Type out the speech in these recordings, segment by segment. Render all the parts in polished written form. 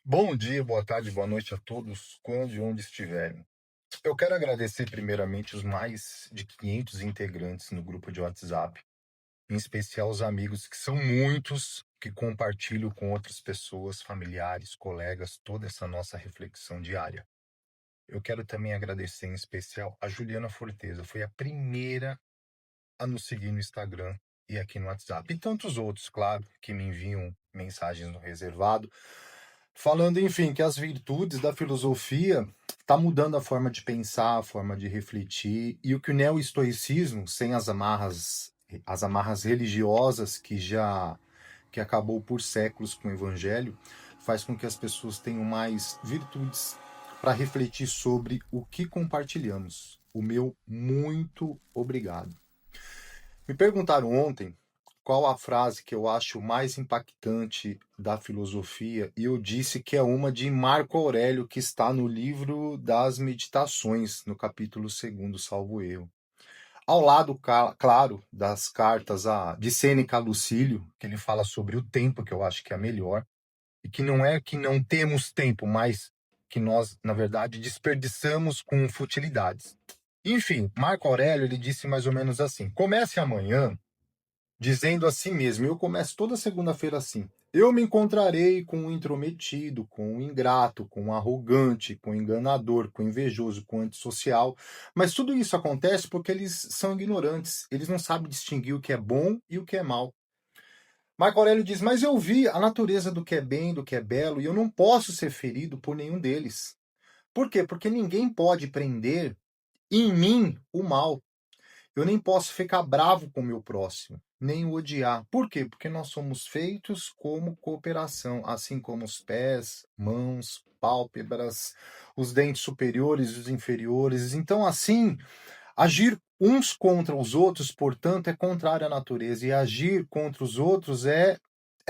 Bom dia, boa tarde, boa noite a todos, quando e onde estiverem. Eu quero agradecer primeiramente os mais de 500 integrantes no grupo de WhatsApp, em especial os amigos, que são muitos, que compartilham com outras pessoas, familiares, colegas, toda essa nossa reflexão diária. Eu quero também agradecer em especial a Juliana Forteza, foi a primeira a nos seguir no Instagram e aqui no WhatsApp. E tantos outros, claro, que me enviam mensagens no reservado, falando, enfim, que as virtudes da filosofia tá mudando a forma de pensar, a forma de refletir, e o que o neo-estoicismo, sem as amarras religiosas que acabou por séculos com o evangelho, faz com que as pessoas tenham mais virtudes para refletir sobre o que compartilhamos. O meu muito obrigado. Me perguntaram ontem qual a frase que eu acho mais impactante da filosofia, e eu disse que é uma de Marco Aurélio, que está no livro das Meditações, no capítulo 2º, salvo erro. Ao lado, claro, das cartas de Sêneca a Lucílio, que ele fala sobre o tempo, que eu acho que é a melhor, e que não é que não temos tempo, mas que nós, na verdade, desperdiçamos com futilidades. Enfim, Marco Aurélio, ele disse mais ou menos assim: comece amanhã dizendo a si mesmo. Eu começo toda segunda-feira assim: eu me encontrarei com o intrometido, com o ingrato, com o arrogante, com o enganador, com o invejoso, com o antissocial. Mas tudo isso acontece porque eles são ignorantes, eles não sabem distinguir o que é bom e o que é mal. Marco Aurélio diz: mas eu vi a natureza do que é bem, do que é belo, e eu não posso ser ferido por nenhum deles. Por quê? Porque ninguém pode prender em mim o mal. Eu nem posso ficar bravo com o meu próximo, nem o odiar. Por quê? Porque nós somos feitos como cooperação, assim como os pés, mãos, pálpebras, os dentes superiores e os inferiores. Então, assim, agir uns contra os outros, portanto, é contrário à natureza. E agir contra os outros é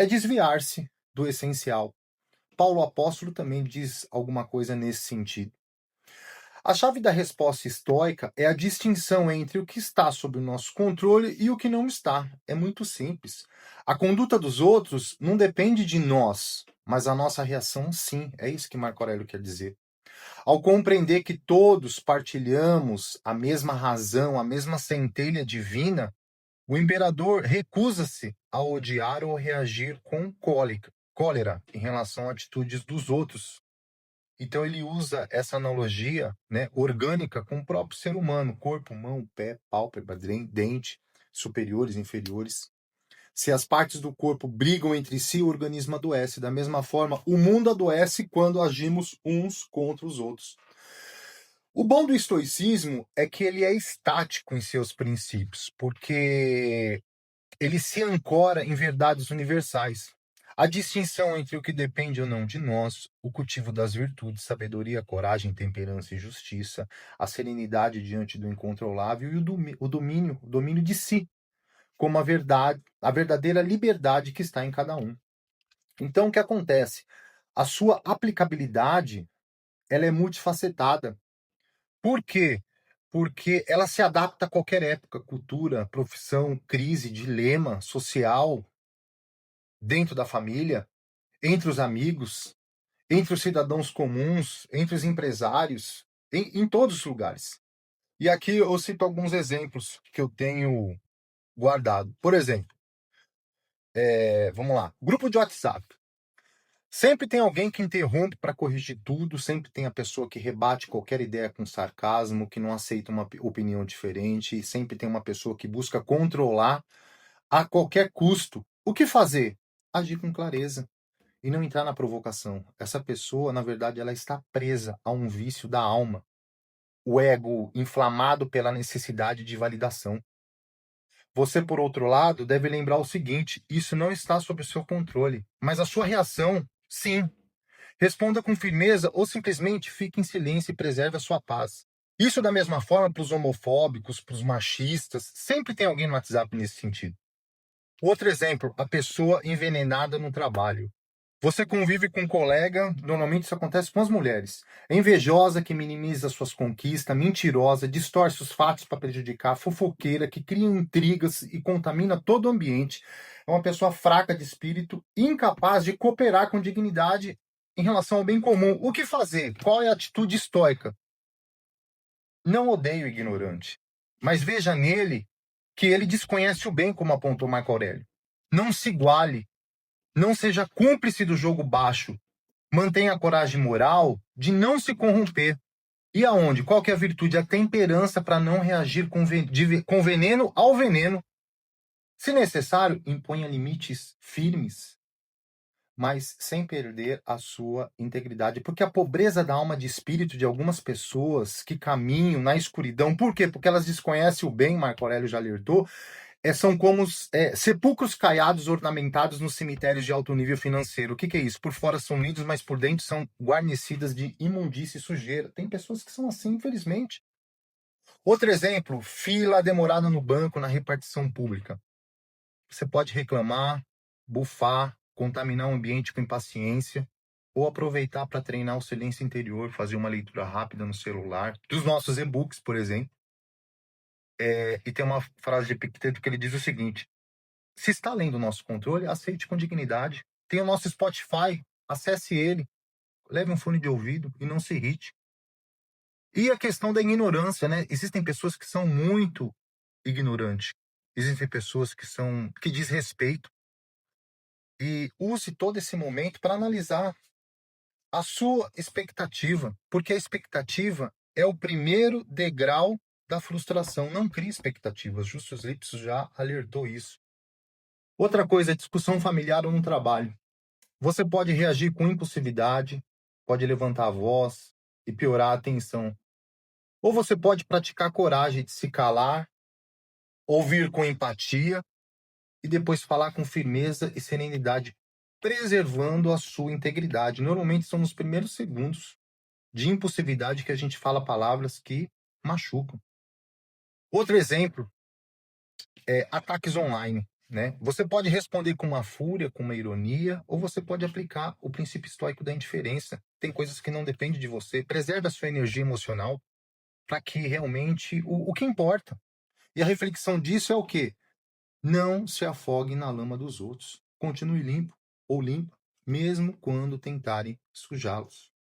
desviar-se do essencial. Paulo apóstolo também diz alguma coisa nesse sentido. A chave da resposta estoica é a distinção entre o que está sob o nosso controle e o que não está. É muito simples. A conduta dos outros não depende de nós, mas a nossa reação sim. É isso que Marco Aurélio quer dizer. Ao compreender que todos partilhamos a mesma razão, a mesma centelha divina, o imperador recusa-se a odiar ou reagir com cólera em relação a atitudes dos outros. Então ele usa essa analogia, né, orgânica com o próprio ser humano: corpo, mão, pé, pálpebra, dente, superiores, inferiores. Se as partes do corpo brigam entre si, o organismo adoece. Da mesma forma, o mundo adoece quando agimos uns contra os outros. O bom do estoicismo é que ele é estático em seus princípios, porque ele se ancora em verdades universais. A distinção entre o que depende ou não de nós, o cultivo das virtudes, sabedoria, coragem, temperança e justiça, a serenidade diante do incontrolável e o domínio de si, como a verdade, a verdadeira liberdade que está em cada um. Então, o que acontece? A sua aplicabilidade, ela é multifacetada. Por quê? Porque ela se adapta a qualquer época, cultura, profissão, crise, dilema social, dentro da família, entre os amigos, entre os cidadãos comuns, entre os empresários, em todos os lugares. E aqui eu cito alguns exemplos que eu tenho guardado. Por exemplo, vamos lá, grupo de WhatsApp. Sempre tem alguém que interrompe para corrigir tudo, sempre tem a pessoa que rebate qualquer ideia com sarcasmo, que não aceita uma opinião diferente, sempre tem uma pessoa que busca controlar a qualquer custo. O que fazer? Agir com clareza e não entrar na provocação. Essa pessoa, na verdade, ela está presa a um vício da alma, o ego inflamado pela necessidade de validação. Você, por outro lado, deve lembrar o seguinte: isso não está sob o seu controle, mas a sua reação, sim. Responda com firmeza ou simplesmente fique em silêncio e preserve a sua paz. Isso da mesma forma para os homofóbicos, para os machistas, sempre tem alguém no WhatsApp nesse sentido. Outro exemplo, a pessoa envenenada no trabalho. Você convive com um colega, normalmente isso acontece com as mulheres. É invejosa, que minimiza suas conquistas, mentirosa, distorce os fatos para prejudicar, fofoqueira, que cria intrigas e contamina todo o ambiente. É uma pessoa fraca de espírito, incapaz de cooperar com dignidade em relação ao bem comum. O que fazer? Qual é a atitude estoica? Não odeie o ignorante, mas veja nele que ele desconhece o bem, como apontou Marco Aurélio. Não se iguale, não seja cúmplice do jogo baixo. Mantenha a coragem moral de não se corromper. E aonde? Qual que é a virtude? A temperança para não reagir com veneno ao veneno. Se necessário, imponha limites firmes, mas sem perder a sua integridade. Porque a pobreza da alma de espírito de algumas pessoas que caminham na escuridão, por quê? Porque elas desconhecem o bem, Marco Aurélio já alertou, são como sepulcros caiados ornamentados nos cemitérios de alto nível financeiro. O que é isso? Por fora são lindos, mas por dentro são guarnecidas de imundície e sujeira. Tem pessoas que são assim, infelizmente. Outro exemplo, fila demorada no banco na repartição pública. Você pode reclamar, bufar, contaminar o ambiente com impaciência, ou aproveitar para treinar o silêncio interior, fazer uma leitura rápida no celular, dos nossos e-books, por exemplo. E tem uma frase de Epicteto que ele diz o seguinte: se está além do nosso controle, aceite com dignidade. Tem o nosso Spotify, acesse ele, leve um fone de ouvido e não se irrite. E a questão da ignorância, né? Existem pessoas que são muito ignorantes. Existem pessoas que desrespeitam. E use todo esse momento para analisar a sua expectativa, porque a expectativa é o primeiro degrau da frustração. Não crie expectativas. Justus Lipsus já alertou isso. Outra coisa é discussão familiar ou no trabalho. Você pode reagir com impulsividade, pode levantar a voz e piorar a tensão. Ou você pode praticar coragem de se calar, ouvir com empatia e depois falar com firmeza e serenidade, preservando a sua integridade. Normalmente são nos primeiros segundos de impulsividade que a gente fala palavras que machucam. Outro exemplo é ataques online. Né? Você pode responder com uma fúria, com uma ironia, ou você pode aplicar o princípio estoico da indiferença. Tem coisas que não dependem de você. Preserve a sua energia emocional para que realmente o que importa. E a reflexão disso é o quê? Não se afogue na lama dos outros. Continue limpo ou limpa, mesmo quando tentarem sujá-los.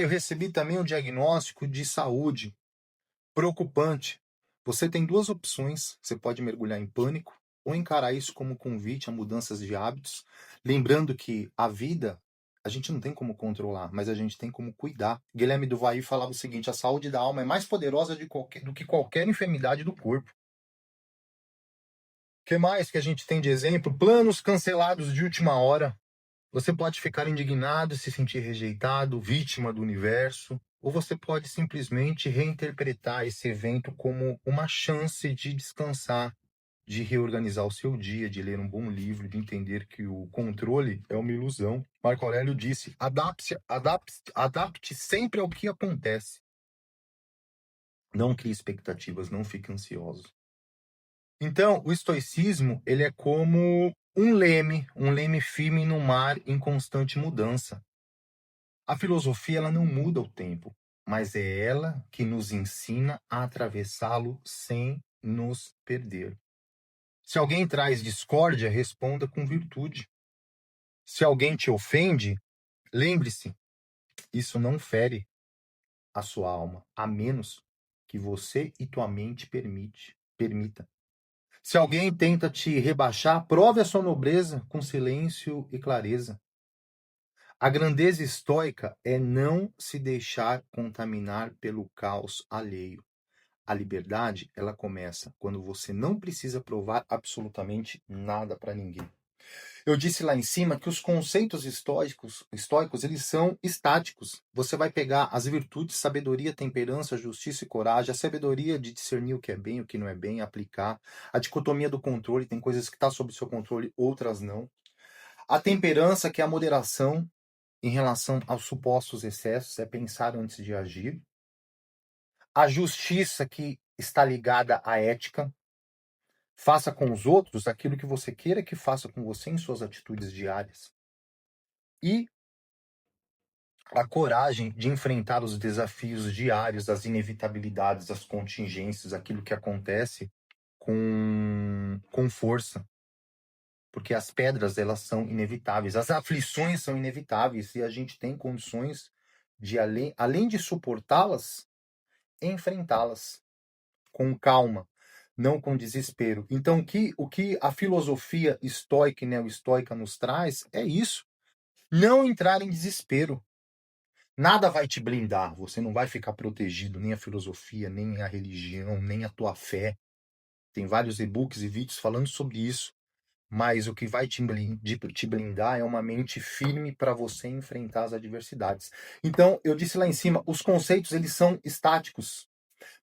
Eu recebi também um diagnóstico de saúde preocupante. Você tem duas opções. Você pode mergulhar em pânico ou encarar isso como convite a mudanças de hábitos, lembrando que a vida a gente não tem como controlar, mas a gente tem como cuidar. Guilherme Duvaí falava o seguinte: a saúde da alma é mais poderosa do que qualquer enfermidade do corpo. O que mais que a gente tem de exemplo? Planos cancelados de última hora. Você pode ficar indignado, se sentir rejeitado, vítima do universo, ou você pode simplesmente reinterpretar esse evento como uma chance de descansar, de reorganizar o seu dia, de ler um bom livro, de entender que o controle é uma ilusão. Marco Aurélio disse: adapte sempre ao que acontece. Não crie expectativas, não fique ansioso. Então, o estoicismo, ele é como um leme firme no mar em constante mudança. A filosofia, ela não muda o tempo, mas é ela que nos ensina a atravessá-lo sem nos perder. Se alguém traz discórdia, responda com virtude. Se alguém te ofende, lembre-se, isso não fere a sua alma, a menos que você e tua mente permita. Se alguém tenta te rebaixar, prove a sua nobreza com silêncio e clareza. A grandeza estoica é não se deixar contaminar pelo caos alheio. A liberdade, ela começa quando você não precisa provar absolutamente nada para ninguém. Eu disse lá em cima que os conceitos estoicos, eles são estáticos. Você vai pegar as virtudes, sabedoria, temperança, justiça e coragem, a sabedoria de discernir o que é bem, o que não é bem, aplicar. A dicotomia do controle, tem coisas que estão sob seu controle, outras não. A temperança, que é a moderação em relação aos supostos excessos, é pensar antes de agir. A justiça, que está ligada à ética. Faça com os outros aquilo que você queira que faça com você em suas atitudes diárias. E a coragem de enfrentar os desafios diários, as inevitabilidades, as contingências, aquilo que acontece com força. porque as pedras, elas são inevitáveis, as aflições são inevitáveis, e a gente tem condições de, além de suportá-las, enfrentá-las com calma, não com desespero. Então, o que a filosofia estoica e neo-estoica nos traz é isso: não entrar em desespero. Nada vai te blindar, você não vai ficar protegido, nem a filosofia, nem a religião, nem a tua fé. Tem vários e-books e vídeos falando sobre isso, mas o que vai te blindar é uma mente firme para você enfrentar as adversidades. Então, eu disse lá em cima, os conceitos eles são estáticos,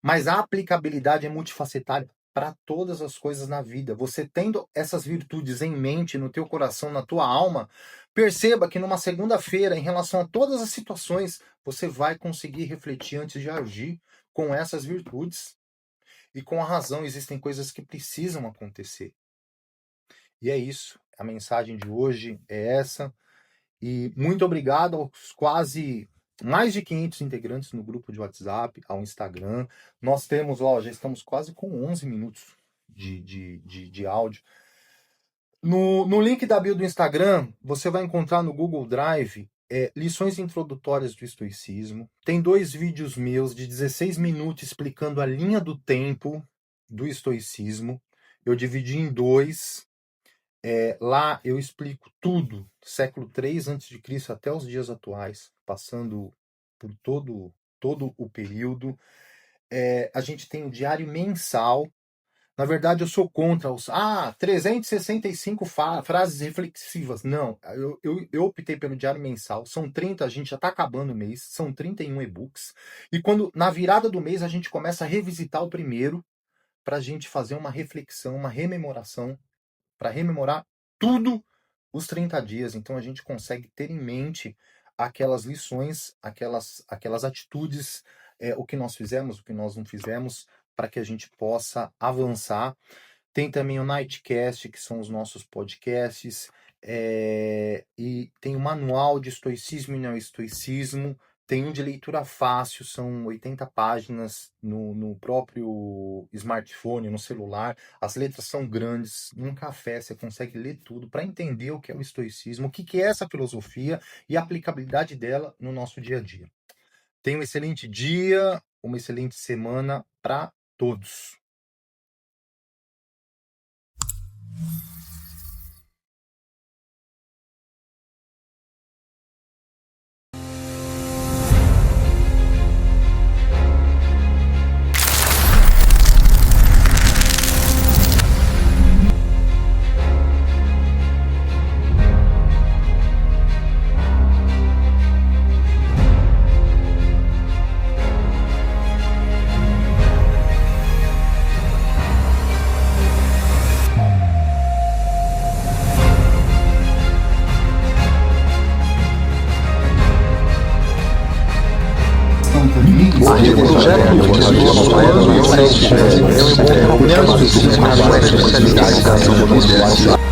mas a aplicabilidade é multifacetária para todas as coisas na vida. Você tendo essas virtudes em mente, no teu coração, na tua alma, perceba que numa segunda-feira, em relação a todas as situações, você vai conseguir refletir antes de agir com essas virtudes. E com a razão, existem coisas que precisam acontecer. E é isso. A mensagem de hoje é essa. E muito obrigado aos quase mais de 500 integrantes no grupo de WhatsApp, ao Instagram. Nós temos, já estamos quase com 11 minutos de áudio. No link da bio do Instagram, você vai encontrar no Google Drive lições introdutórias do estoicismo. Tem 2 vídeos meus de 16 minutos explicando a linha do tempo do estoicismo. Eu dividi em 2. Lá eu explico tudo, século III a.C. até os dias atuais, passando por todo o período. A gente tem o diário mensal. Na verdade, eu sou contra os 365 frases reflexivas. Não, eu optei pelo diário mensal. São 30, a gente já está acabando o mês, são 31 e-books. E quando na virada do mês a gente começa a revisitar o primeiro, para a gente fazer uma reflexão, uma rememoração, para rememorar tudo os 30 dias. Então a gente consegue ter em mente aquelas lições, aquelas atitudes, o que nós fizemos, o que nós não fizemos, para que a gente possa avançar. Tem também o Nightcast, que são os nossos podcasts, e tem o manual de estoicismo e neo-estoicismo. Tem um de leitura fácil, são 80 páginas no próprio smartphone, no celular. As letras são grandes, num café você consegue ler tudo para entender o que é o estoicismo, o que é essa filosofia e a aplicabilidade dela no nosso dia a dia. Tenha um excelente dia, uma excelente semana para todos. Especialidade